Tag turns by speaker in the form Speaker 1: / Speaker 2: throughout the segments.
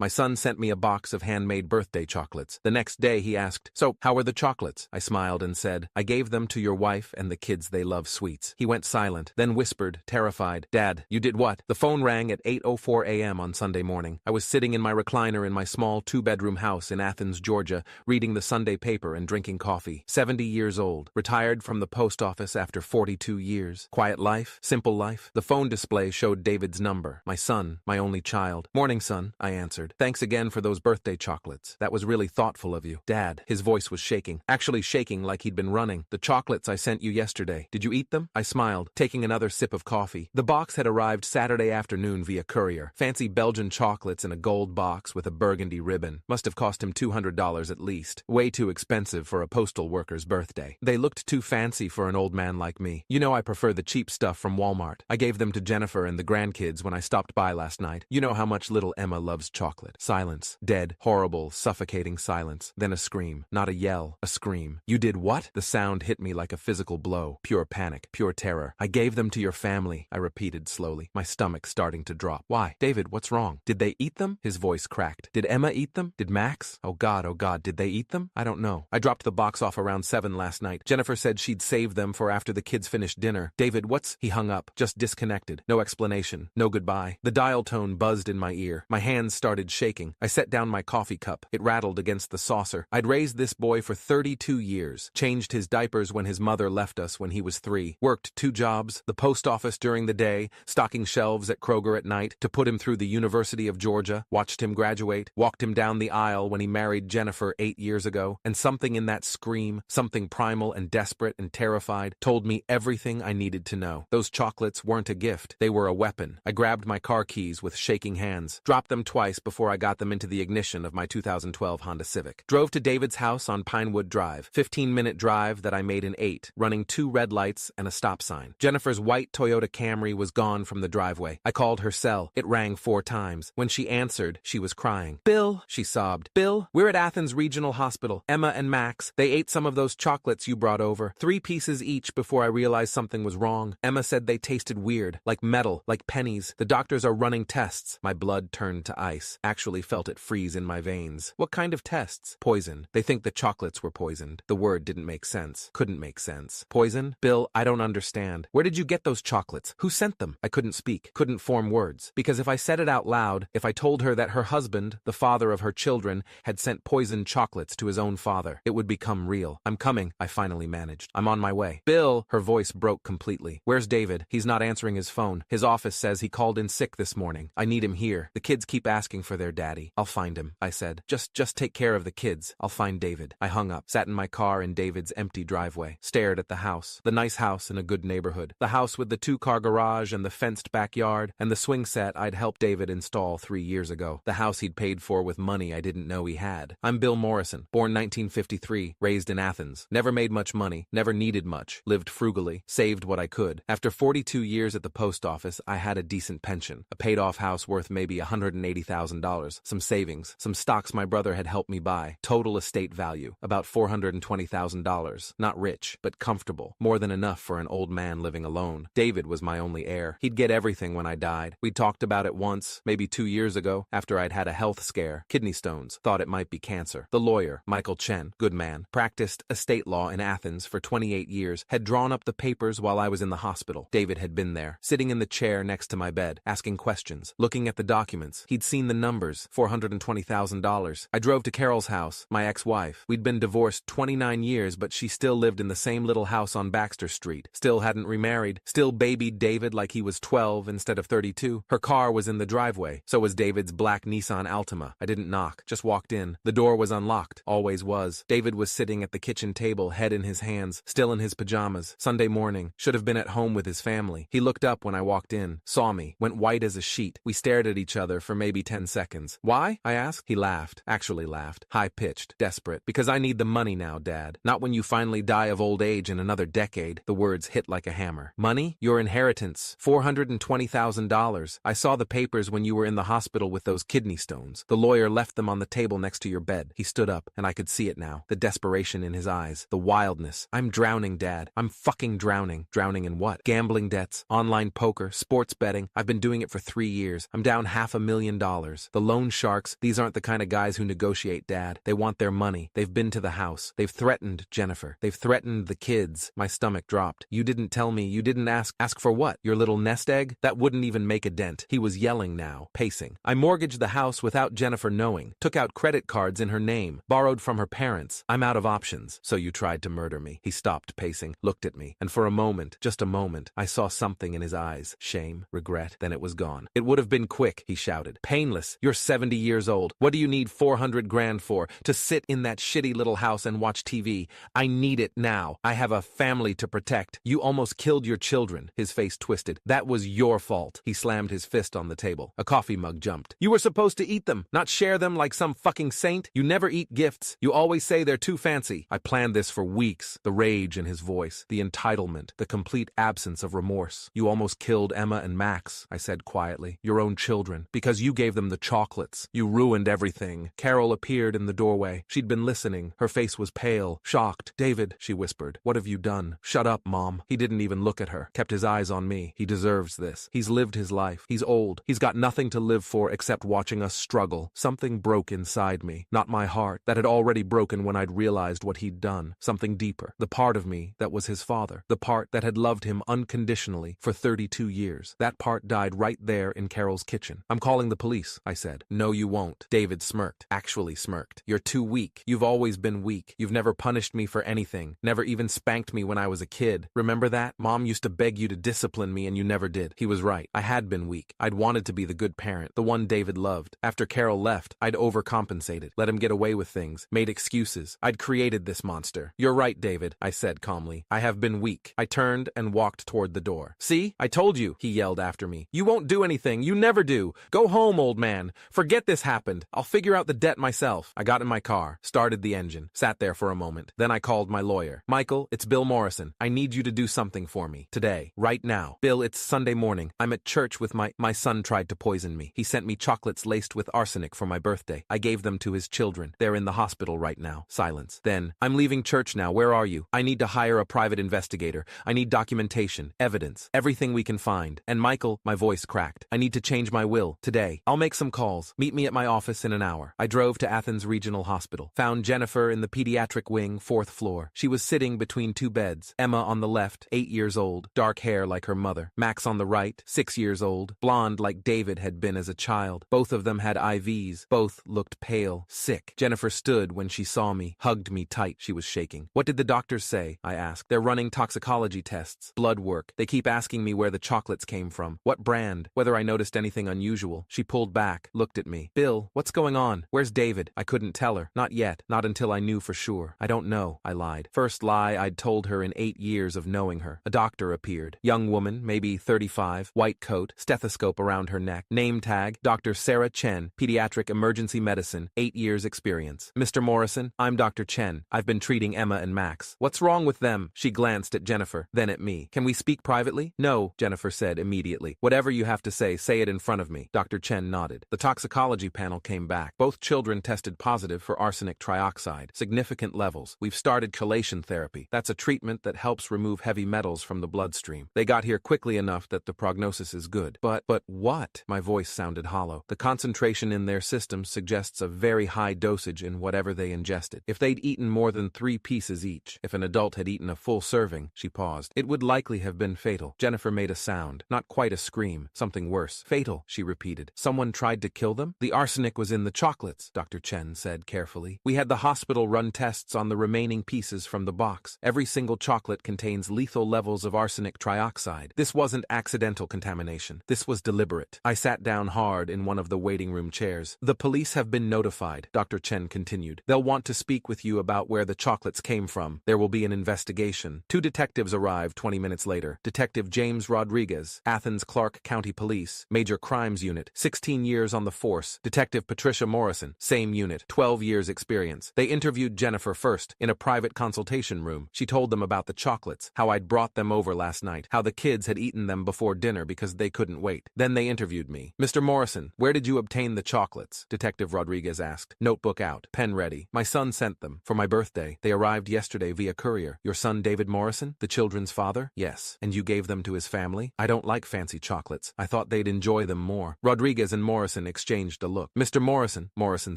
Speaker 1: My son sent me a box of handmade birthday chocolates. The next day he asked, "So, how were the chocolates?" I smiled and said, "I gave them to your wife and the kids, they love sweets." He went silent, then whispered, terrified, "Dad, you did what?" The phone rang at 8:04 a.m. on Sunday morning. I was sitting in my recliner in my small two-bedroom house in Athens, Georgia, reading the Sunday paper and drinking coffee. 70 years old, retired from the post office after 42 years. Quiet life, simple life. The phone display showed David's number. My son, my only child. "Morning, son," I answered. "Thanks again for those birthday chocolates. That was really thoughtful of you." "Dad," his voice was shaking, actually shaking like he'd been running. "The chocolates I sent you yesterday, did you eat them?" I smiled, taking another sip of coffee. The box had arrived Saturday afternoon via courier. Fancy Belgian chocolates in a gold box with a burgundy ribbon. Must have cost him $200 at least. Way too expensive for a postal worker's birthday. They looked too fancy for an old man like me. You know I prefer the cheap stuff from Walmart. I gave them to Jennifer and the grandkids when I stopped by last night. You know how much little Emma loves chocolate. Silence. Dead, horrible, suffocating silence. Then a scream. Not a yell, a scream. "You did what?" The sound hit me like a physical blow. Pure panic, pure terror. "I gave them to your family," I repeated slowly, my stomach starting to drop. "Why? David, what's wrong? Did they eat them?" His voice cracked. "Did Emma eat them? Did Max? Oh God, did they eat them? I don't know. I dropped the box off around 7 last night. Jennifer said she'd save them for after the kids finished dinner. David, what's—" He hung up, just disconnected. No explanation, no goodbye. The dial tone buzzed in my ear. My hands started shaking. I set down my coffee cup. It rattled against the saucer. I'd raised this boy for 32 years. Changed his diapers when his mother left us when he was 3. Worked 2 jobs, the post office during the day, stocking shelves at Kroger at night, to put him through the University of Georgia, watched him graduate, walked him down the aisle when he married Jennifer 8 years ago, and something in that scream, something primal and desperate and terrified, told me everything I needed to know. Those chocolates weren't a gift. They were a weapon. I grabbed my car keys with shaking hands, dropped them twice before I got them into the ignition of my 2012 Honda Civic. Drove to David's house on Pinewood Drive, 15-minute drive that I made in 8, running 2 red lights and a stop sign. Jennifer's white Toyota Camry was gone from the driveway. I called her cell. It rang 4 times. When she answered, she was crying. "Bill," she sobbed. "Bill, we're at Athens Regional Hospital. Emma and Max, they ate some of those chocolates you brought over. 3 pieces each before I realized something was wrong. Emma said they tasted weird, like metal, like pennies. The doctors are running tests." My blood turned to ice. Actually felt it freeze in my veins. "What kind of tests?" "Poison. They think the chocolates were poisoned." The word didn't make sense. Couldn't make sense. "Poison? Bill, I don't understand. Where did you get those chocolates? Who sent them?" I couldn't speak. Couldn't form words. Because if I said it out loud, if I told her that her husband, the father of her children, had sent poisoned chocolates to his own father, it would become real. "I'm coming," I finally managed. "I'm on my way." "Bill," her voice broke completely. "Where's David? He's not answering his phone. His office says he called in sick this morning. I need him here. The kids keep asking for their daddy." "I'll find him," I said. Just take care of the kids. I'll find David." I hung up, sat in my car in David's empty driveway, stared at the house. The nice house in a good neighborhood. The house with the 2-car garage and the fenced backyard and the swing set I'd helped David install 3 years ago. The house he'd paid for with money I didn't know he had. I'm Bill Morrison, born 1953, raised in Athens. Never made much money, never needed much, lived frugally, saved what I could. After 42 years at the post office, I had a decent pension, a paid-off house worth maybe $180,000, some savings, some stocks my brother had helped me buy. Total estate value, about $420,000. Not rich, but comfortable. More than enough for an old man living alone. David was my only heir. He'd get everything when I died. We'd talked about it once, maybe 2 years ago, after I'd had a health scare. Kidney stones. Thought it might be cancer. The lawyer, Michael Chen, good man, practiced estate law in Athens for 28 years, had drawn up the papers while I was in the hospital. David had been there, sitting in the chair next to my bed, asking questions, looking at the documents. He'd seen the numbers, $420,000. I drove to Carol's house, my ex-wife. We'd been divorced 29 years, but she still lived in the same little house on Baxter Street. Still hadn't remarried. Still babied David like he was 12 instead of 32. Her car was in the driveway. So was David's black Nissan Altima. I didn't knock, just walked in. The door was unlocked. Always was. David was sitting at the kitchen table, head in his hands, still in his pajamas. Sunday morning. Should have been at home with his family. He looked up when I walked in, saw me, went white as a sheet. We stared at each other for maybe 10 seconds. "Why?" I asked. He laughed. Actually laughed. High-pitched. Desperate. "Because I need the money now, Dad. Not when you finally die of old age in another decade." The words hit like a hammer. "Money? Your inheritance. $420,000. I saw the papers when you were in the hospital with those kidney stones. The lawyer left them on the table next to your bed." He stood up, and I could see it now. The desperation in his eyes. The wildness. "I'm drowning, Dad. I'm fucking drowning." Drowning in what? Gambling debts, online poker, sports betting. I've been doing it for 3 years. I'm down $500,000. others. The loan sharks, these aren't the kind of guys who negotiate, Dad. They want their money. They've been to the house. They've threatened Jennifer. They've threatened the kids. My stomach dropped. You didn't tell me. You didn't ask. Ask for what? Your little nest egg? That wouldn't even make a dent. He was yelling now, pacing. I mortgaged the house without Jennifer knowing. Took out credit cards in her name. Borrowed from her parents. I'm out of options. So you tried to murder me. He stopped pacing, looked at me, and for a moment, just a moment, I saw something in his eyes. Shame, regret, then it was gone. It would have been quick, he shouted. Painless. You're 70 years old. What do you need 400 grand for? To sit in that shitty little house and watch TV? I need it now. I have a family to protect. You almost killed your children. His face twisted. That was your fault. He slammed his fist on the table. A coffee mug jumped. You were supposed to eat them, not share them like some fucking saint. You never eat gifts. You always say they're too fancy. I planned this for weeks. The rage in his voice, the entitlement, the complete absence of remorse. You almost killed Emma and Max, I said quietly. Your own children. Because you gave them the chocolates. You ruined everything. Carol appeared in the doorway. She'd been listening. Her face was pale, shocked. David, she whispered. What have you done? Shut up, Mom. He didn't even look at her. Kept his eyes on me. He deserves this. He's lived his life. He's old. He's got nothing to live for except watching us struggle. Something broke inside me. Not my heart. That had already broken when I'd realized what he'd done. Something deeper. The part of me that was his father. The part that had loved him unconditionally for 32 years. That part died right there in Carol's kitchen. I'm calling the police, I said. No, you won't. David smirked. Actually smirked. You're too weak. You've always been weak. You've never punished me for anything. Never even spanked me when I was a kid. Remember that? Mom used to beg you to discipline me and you never did. He was right. I had been weak. I'd wanted to be the good parent, the one David loved. After Carol left, I'd overcompensated, let him get away with things, made excuses. I'd created this monster. You're right, David, I said calmly. I have been weak. I turned and walked toward the door. See? I told you, he yelled after me. You won't do anything. You never do. Go home, old man. Forget this happened. I'll figure out the debt myself. I got in my car, started the engine, sat there for a moment. Then I called my lawyer. Michael, it's Bill Morrison. I need you to do something for me. Today. Right now. Bill, it's Sunday morning. I'm at church with my son tried to poison me. He sent me chocolates laced with arsenic for my birthday. I gave them to his children. They're in the hospital right now. Silence. Then, I'm leaving church now. Where are you? I need to hire a private investigator. I need documentation, evidence, everything we can find. And Michael, my voice cracked. I need to change my will. Today. I'll make some calls. Meet me at my office in an hour. I drove to Athens Regional Hospital. Found Jennifer in the pediatric wing, 4th floor. She was sitting between two beds. Emma on the left, 8 years old, dark hair like her mother. Max on the right, 6 years old, blonde like David had been as a child. Both of them had IVs. Both looked pale, sick. Jennifer stood when she saw me, hugged me tight. She was shaking. What did the doctors say? I asked. They're running toxicology tests, blood work. They keep asking me where the chocolates came from, what brand, whether I noticed anything unusual. She pulled back, looked at me. Bill, what's going on? Where's David? I couldn't tell her. Not yet. Not until I knew for sure. I don't know, I lied. First lie I'd told her in 8 years of knowing her. A doctor appeared. Young woman, maybe 35, white coat, stethoscope around her neck. Name tag, Dr. Sarah Chen, pediatric emergency medicine, 8 years experience. Mr. Morrison, I'm Dr. Chen. I've been treating Emma and Max. What's wrong with them? She glanced at Jennifer, then at me. Can we speak privately? No, Jennifer said immediately. Whatever you have to say it in front of me. Dr. Chen nodded. The toxicology panel came back. Both children tested positive for arsenic trioxide, significant levels. We've started chelation therapy. That's a treatment that helps remove heavy metals from the bloodstream. They got here quickly enough that the prognosis is good. But what? My voice sounded hollow. The concentration in their system suggests a very high dosage in whatever they ingested. If they'd eaten more than 3 pieces each, if an adult had eaten a full serving, she paused, it would likely have been fatal. Jennifer made a sound, not quite a scream, something worse. Fatal, she repeated. Someone tried to kill them? The arsenic was in the chocolates, Dr. Chen said carefully. We had the hospital run tests on the remaining pieces from the box. Every single chocolate contains lethal levels of arsenic trioxide. This wasn't accidental contamination. This was deliberate. I sat down hard in one of the waiting room chairs. The police have been notified, Dr. Chen continued. They'll want to speak with you about where the chocolates came from. There will be an investigation. 2 detectives arrived 20 minutes later. Detective James Rodriguez, Athens Clark County Police, Major Crimes Unit, 16 years on the force. Detective Patricia Morrison, same unit, 12 years experience. They interviewed Jennifer first, in a private consultation room. She told them about the chocolates, how I'd brought them over last night, how the kids had eaten them before dinner because they couldn't wait. Then they interviewed me. Mr. Morrison, where did you obtain the chocolates? Detective Rodriguez asked. Notebook out, pen ready. My son sent them. For my birthday. They arrived yesterday via courier. Your son David Morrison, the children's father? Yes. And you gave them to his family? I don't like fancy chocolates. I thought they'd enjoy them more. Rodriguez and Morrison Morrison exchanged a look. Mr. Morrison, Morrison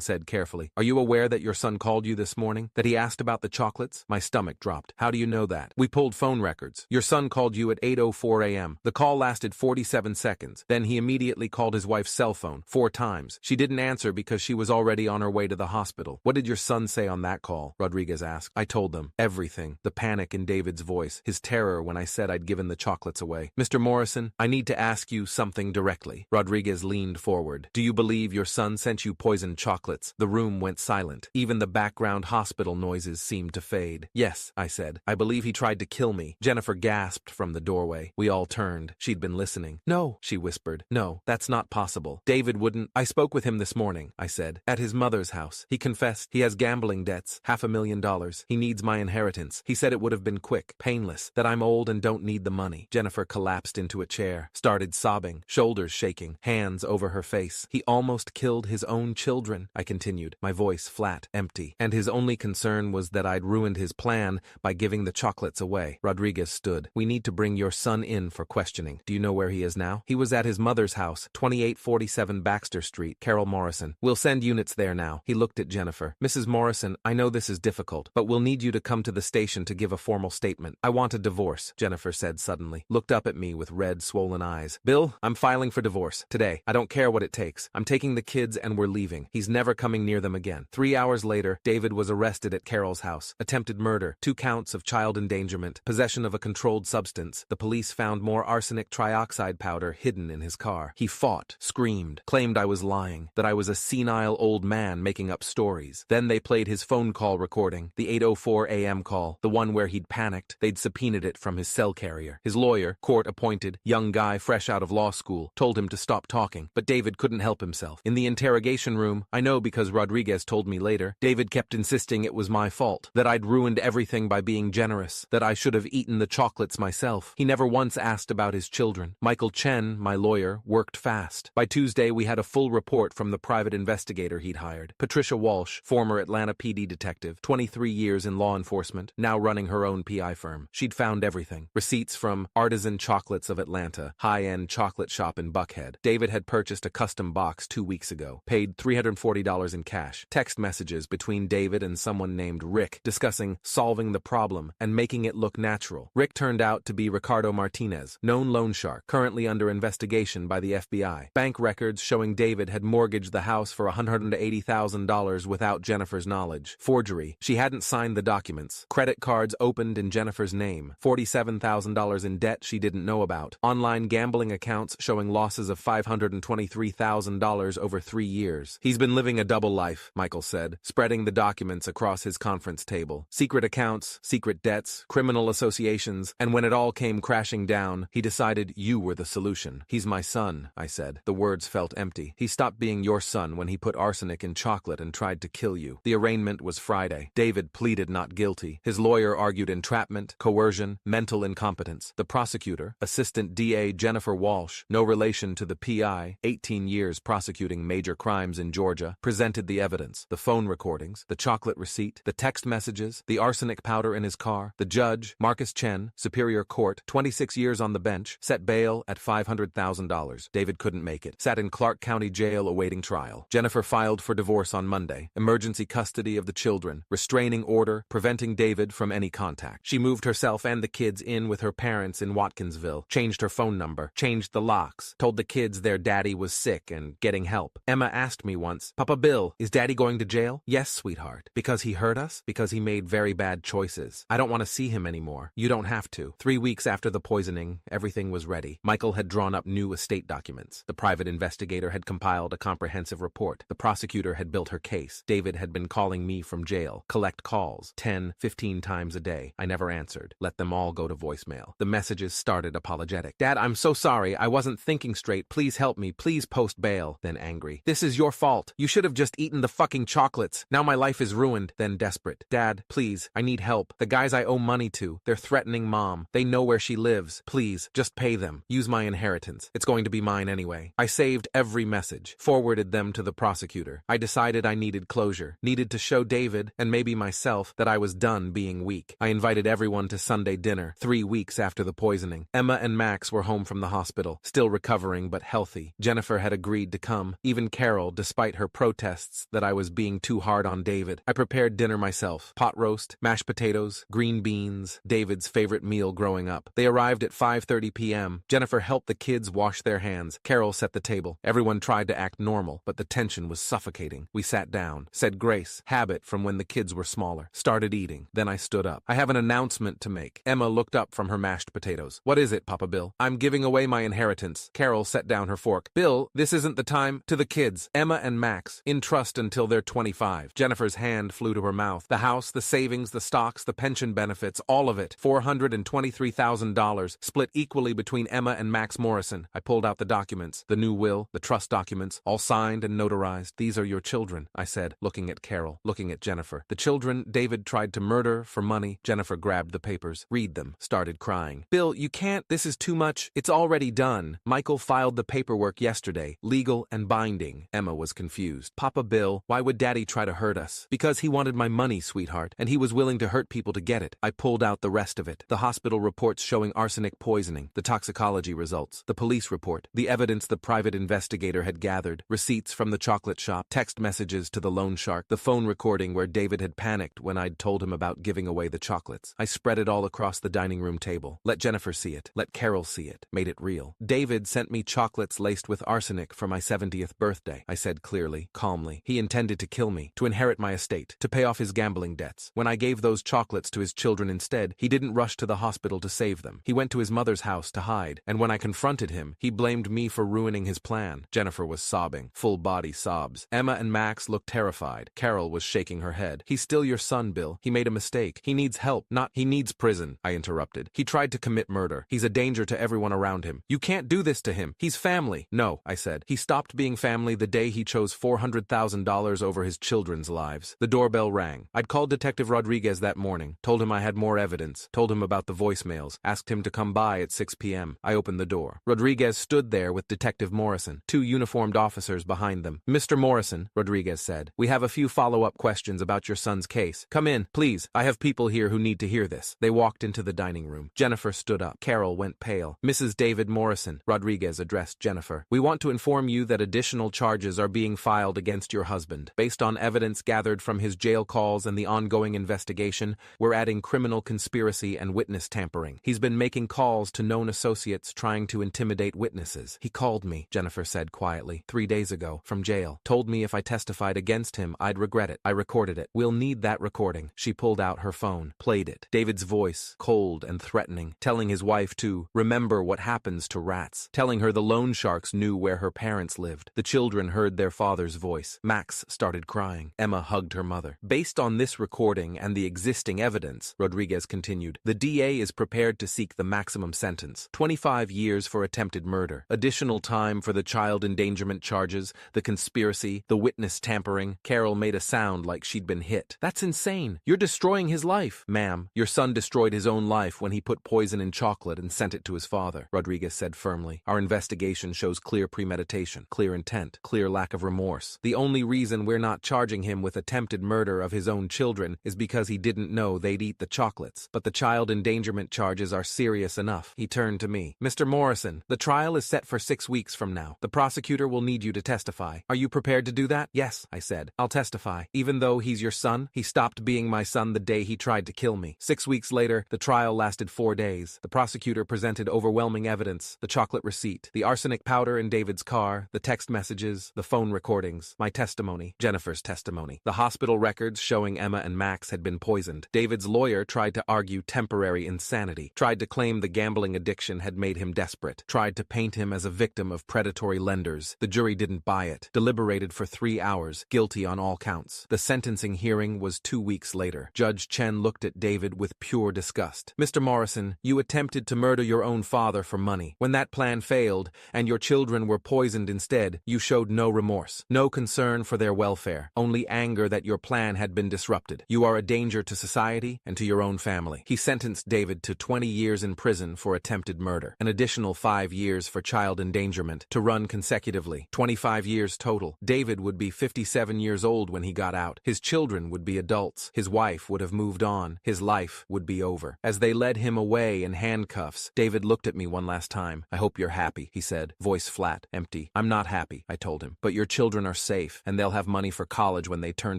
Speaker 1: said carefully, are you aware that your son called you this morning? That he asked about the chocolates? My stomach dropped. How do you know that? We pulled phone records. Your son called you at 8:04 a.m. The call lasted 47 seconds. Then he immediately called his wife's cell phone 4 times. She didn't answer because she was already on her way to the hospital. What did your son say on that call? Rodriguez asked. I told them everything. The panic in David's voice, his terror when I said I'd given the chocolates away. Mr. Morrison, I need to ask you something directly. Rodriguez leaned forward. Do you believe your son sent you poisoned chocolates? The room went silent. Even the background hospital noises seemed to fade. Yes, I said. I believe he tried to kill me. Jennifer gasped from the doorway. We all turned. She'd been listening. No, she whispered. No, that's not possible. David wouldn't. I spoke with him this morning, I said. At his mother's house. He confessed. He has gambling debts. $500,000. He needs my inheritance. He said it would have been quick, painless, that I'm old and don't need the money. Jennifer collapsed into a chair, started sobbing, shoulders shaking, hands over her face. He almost killed his own children, I continued, my voice flat, empty. And his only concern was that I'd ruined his plan by giving the chocolates away. Rodriguez stood. We need to bring your son in for questioning. Do you know where he is now? He was at his mother's house, 2847 Baxter Street, Carol Morrison. We'll send units there now. He looked at Jennifer. Mrs. Morrison, I know this is difficult, but we'll need you to come to the station to give a formal statement. I want a divorce, Jennifer said suddenly. Looked up at me with red, swollen eyes. Bill, I'm filing for divorce. Today. I don't care what it takes. I'm taking the kids and we're leaving. He's never coming near them again. 3 hours later, David was arrested at Carol's house. Attempted murder, 2 counts of child endangerment, possession of a controlled substance. The police found more arsenic trioxide powder hidden in his car. He fought, screamed, claimed I was lying, that I was a senile old man making up stories. Then they played his phone call recording, the 8:04 a.m. call, the one where he'd panicked. They'd subpoenaed it from his cell carrier. His lawyer, court-appointed, young guy fresh out of law school, told him to stop talking, but David couldn't help himself. In the interrogation room, I know because Rodriguez told me later, David kept insisting it was my fault, that I'd ruined everything by being generous, that I should have eaten the chocolates myself. He never once asked about his children. Michael Chen, my lawyer, worked fast. By Tuesday, we had a full report from the private investigator he'd hired. Patricia Walsh, former Atlanta PD detective, 23 years in law enforcement, now running her own PI firm. She'd found everything. Receipts from Artisan Chocolates of Atlanta, high-end chocolate shop in Buckhead. David had purchased a custom box 2 weeks ago, paid $340 in cash. Text messages between David and someone named Rick discussing solving the problem and making it look natural. Rick turned out to be Ricardo Martinez, known loan shark, currently under investigation by the FBI. Bank records showing David had mortgaged the house for $180,000 without Jennifer's knowledge. Forgery. She hadn't signed the documents. Credit cards opened in Jennifer's name. $47,000 in debt she didn't know about. Online gambling accounts showing losses of $523,000 over 3 years. He's been living a double life, Michael said, spreading the documents across his conference table. Secret accounts, secret debts, criminal associations, and when it all came crashing down, he decided you were the solution. He's my son, I said. The words felt empty. He stopped being your son when he put arsenic in chocolate and tried to kill you. The arraignment was Friday. David pleaded not guilty. His lawyer argued entrapment, coercion, mental incompetence. The prosecutor, Assistant DA Jennifer Walsh, no relation to the PI, 18 years prosecuting major crimes in Georgia, presented the evidence, the phone recordings, the chocolate receipt, the text messages, the arsenic powder in his car. The judge, Marcus Chen, Superior Court, 26 years on the bench, set bail at $500,000. David couldn't make it. Sat in Clark County Jail awaiting trial. Jennifer filed for divorce on Monday. Emergency custody of the children. Restraining order, preventing David from any contact. She moved herself and the kids in with her parents in Watkinsville. Changed her phone number. Changed the locks. Told the kids their daddy was sick and getting help. Emma asked me once, Papa Bill, is Daddy going to jail? Yes, sweetheart. Because he hurt us? Because he made very bad choices. I don't want to see him anymore. You don't have to. 3 weeks after the poisoning, everything was ready. Michael had drawn up new estate documents. The private investigator had compiled a comprehensive report. The prosecutor had built her case. David had been calling me from jail. Collect calls. 10, 15 times a day. I never answered. Let them all go to voicemail. The messages started apologetic. Dad, I'm so sorry. I wasn't thinking straight. Please help me. Please post bail. Then angry. This is your fault. You should have just eaten the fucking chocolates. Now my life is ruined. Then desperate. Dad, please. I need help. The guys I owe money to. They're threatening Mom. They know where she lives. Please, just pay them. Use my inheritance. It's going to be mine anyway. I saved every message. Forwarded them to the prosecutor. I decided I needed closure. Needed to show David, and maybe myself, that I was done being weak. I invited everyone to Sunday dinner, 3 weeks after the poisoning. Emma and Max were home from the hospital, still recovering but healthy. Jennifer had agreed agreed to come, even Carol, despite her protests that I was being too hard on David. I prepared dinner myself. Pot roast, mashed potatoes, green beans, David's favorite meal growing up. They arrived at 5:30 p.m. Jennifer helped the kids wash their hands. Carol set the table. Everyone tried to act normal, but the tension was suffocating. We sat down, said grace, habit from when the kids were smaller, started eating. Then I stood up. I have an announcement to make. Emma looked up from her mashed potatoes. What is it, Papa Bill? I'm giving away my inheritance. Carol set down her fork. Bill, this isn't the time. To the kids, Emma and Max, in trust until they're 25. Jennifer's hand flew to her mouth. The house, the savings, the stocks, the pension benefits, all of it. $423,000, split equally between Emma and Max Morrison. I pulled out the documents, the new will, the trust documents, all signed and notarized. These are your children, I said, looking at Carol, looking at Jennifer. The children David tried to murder for money. Jennifer grabbed the papers, read them, started crying. Bill, you can't. This is too much. It's already done. Michael filed the paperwork yesterday, legal and binding. Emma was confused. Papa Bill, why would Daddy try to hurt us? Because he wanted my money, sweetheart, and he was willing to hurt people to get it. I pulled out the rest of it. The hospital reports showing arsenic poisoning, the toxicology results, the police report, the evidence the private investigator had gathered, receipts from the chocolate shop, text messages to the loan shark, the phone recording where David had panicked when I'd told him about giving away the chocolates. I spread it all across the dining room table. Let Jennifer see it. Let Carol see it. Made it real. David sent me chocolates laced with arsenic for my 70th birthday, I said clearly, calmly. He intended to kill me, to inherit my estate, to pay off his gambling debts. When I gave those chocolates to his children instead, he didn't rush to the hospital to save them. He went to his mother's house to hide, and when I confronted him, he blamed me for ruining his plan. Jennifer was sobbing, full-body sobs. Emma and Max looked terrified. Carol was shaking her head. He's still your son, Bill. He made a mistake. He needs help, not he needs prison, I interrupted. He tried to commit murder. He's a danger to everyone around him. You can't do this to him. He's family. No, I said. He stopped being family the day he chose $400,000 over his children's lives. The doorbell rang. I'd called Detective Rodriguez that morning, told him I had more evidence, told him about the voicemails, asked him to come by at 6 p.m. I opened the door. Rodriguez stood there with Detective Morrison, 2 uniformed officers behind them. Mr. Morrison, Rodriguez said, we have a few follow-up questions about your son's case. Come in, please. I have people here who need to hear this. They walked into the dining room. Jennifer stood up. Carol went pale. Mrs. David Morrison, Rodriguez addressed Jennifer. We want to inform you that additional charges are being filed against your husband. Based on evidence gathered from his jail calls and the ongoing investigation, we're adding criminal conspiracy and witness tampering. He's been making calls to known associates trying to intimidate witnesses. He called me, Jennifer said quietly, 3 days ago, from jail. Told me if I testified against him, I'd regret it. I recorded it. We'll need that recording. She pulled out her phone, played it. David's voice, cold and threatening, telling his wife to remember what happens to rats, telling her the loan sharks knew where her parents lived. The children heard their father's voice. Max started crying. Emma hugged her mother. Based on this recording and the existing evidence, Rodriguez continued, the DA is prepared to seek the maximum sentence, 25 years for attempted murder, additional time for the child endangerment charges, the conspiracy, the witness tampering. Carol made a sound like she'd been hit. That's insane. You're destroying his life. Ma'am, your son destroyed his own life when he put poison in chocolate and sent it to his father, Rodriguez said firmly. Our investigation shows clear premeditation, clear intent, clear lack of remorse. The only reason we're not charging him with attempted murder of his own children is because he didn't know they'd eat the chocolates. But the child endangerment charges are serious enough. He turned to me. Mr. Morrison, the trial is set for 6 weeks from now. The prosecutor will need you to testify. Are you prepared to do that? Yes, I said. I'll testify. Even though he's your son, he stopped being my son the day he tried to kill me. 6 weeks later, the trial lasted 4 days. The prosecutor presented overwhelming evidence, the chocolate receipt, the arsenic powder in David's car, the text messages, the phone recordings, my testimony, Jennifer's testimony, the hospital records showing Emma and Max had been poisoned. David's lawyer tried to argue temporary insanity, tried to claim the gambling addiction had made him desperate, tried to paint him as a victim of predatory lenders. The jury didn't buy it, deliberated for 3 hours, guilty on all counts. The sentencing hearing was 2 weeks later. Judge Chen looked at David with pure disgust. Mr. Morrison, you attempted to murder your own father for money. When that plan failed, and your children were poisoned instead, you showed no remorse, no concern for their welfare, only anger that your plan had been disrupted. You are a danger to society and to your own family. He sentenced David to 20 years in prison for attempted murder, an additional 5 years for child endangerment, to run consecutively, 25 years total. David would be 57 years old when he got out. His children would be adults. His wife would have moved on. His life would be over. As they led him away in handcuffs, David looked at me one last time. I hope you're happy, he said, voice flat, empty. empty. I'm not happy, I told him. But your children are safe, and they'll have money for college when they turn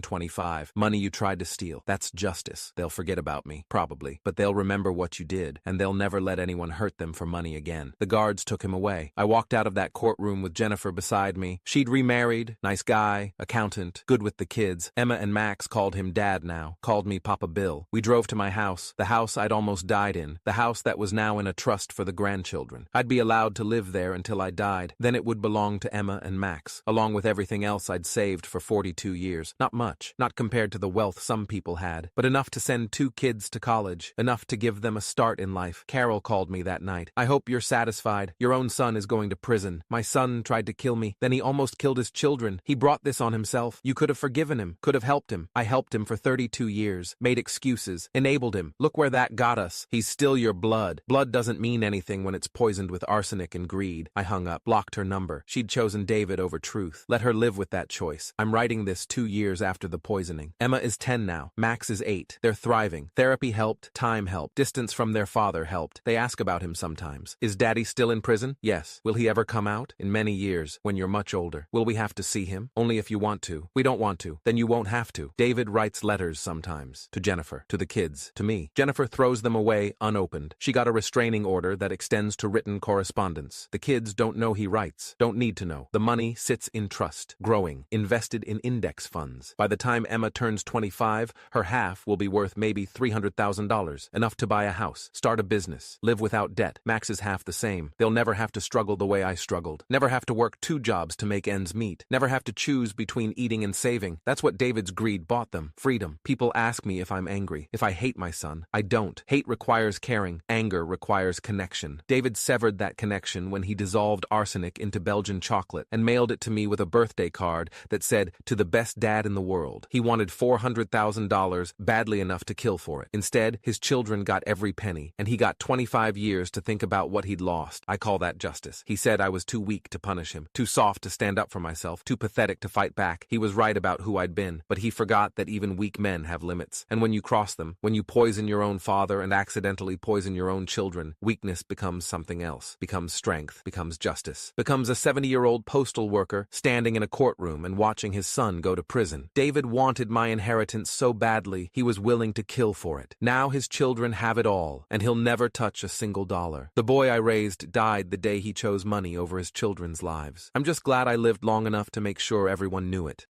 Speaker 1: 25. Money you tried to steal. That's justice. They'll forget about me, probably. But they'll remember what you did, and they'll never let anyone hurt them for money again. The guards took him away. I walked out of that courtroom with Jennifer beside me. She'd remarried, nice guy, accountant, good with the kids. Emma and Max called him Dad now, called me Papa Bill. We drove to my house, the house I'd almost died in, the house that was now in a trust for the grandchildren. I'd be allowed to live there until I died. Then it would belong to Emma and Max, along with everything else I'd saved for 42 years. Not much, not compared to the wealth some people had, but enough to send 2 kids to college, enough to give them a start in life. Carol called me that night. I hope you're satisfied. Your own son is going to prison. My son tried to kill me, then he almost killed his children. He brought this on himself. You could have forgiven him, could have helped him. I helped him for 32 years, made excuses, enabled him. Look where that got us. He's still your blood. Blood doesn't mean anything when it's poisoned with arsenic and greed. I hung up, blocked her number. She'd chosen David over truth. Let her live with that choice. I'm writing this 2 years after the poisoning. Emma is 10 now. Max is 8. They're thriving. Therapy helped. Time helped. Distance from their father helped. They ask about him sometimes. Is Daddy still in prison? Yes. Will he ever come out? In many years, when you're much older. Will we have to see him? Only if you want to. We don't want to. Then you won't have to. David writes letters sometimes. To Jennifer. To the kids. To me. Jennifer throws them away unopened. She got a restraining order that extends to written correspondence. The kids don't know he writes. Don't need to know. The money sits in trust. Growing. Invested in index funds. By the time Emma turns 25, her half will be worth maybe $300,000. Enough to buy a house. Start a business. Live without debt. Max is half the same. They'll never have to struggle the way I struggled. Never have to work 2 jobs to make ends meet. Never have to choose between eating and saving. That's what David's greed bought them. Freedom. People ask me if I'm angry, if I hate my son. I don't. Hate requires caring. Anger requires connection. David severed that connection when he dissolved arsenic into Belgian chocolate and mailed it to me with a birthday card that said, "To the best dad in the world." He wanted $400,000 badly enough to kill for it. Instead, his children got every penny, and he got 25 years to think about what he'd lost. I call that justice. He said I was too weak to punish him, too soft to stand up for myself, too pathetic to fight back. He was right about who I'd been, but he forgot that even weak men have limits. And when you cross them, when you poison your own father and accidentally poison your own children, weakness becomes something else, becomes strength, becomes justice, becomes a 70-year-old postal worker standing in a courtroom and watching his son go to prison. David wanted my inheritance so badly, he was willing to kill for it. Now his children have it all, and he'll never touch a single dollar. The boy I raised died the day he chose money over his children's lives. I'm just glad I lived long enough to make sure everyone knew it.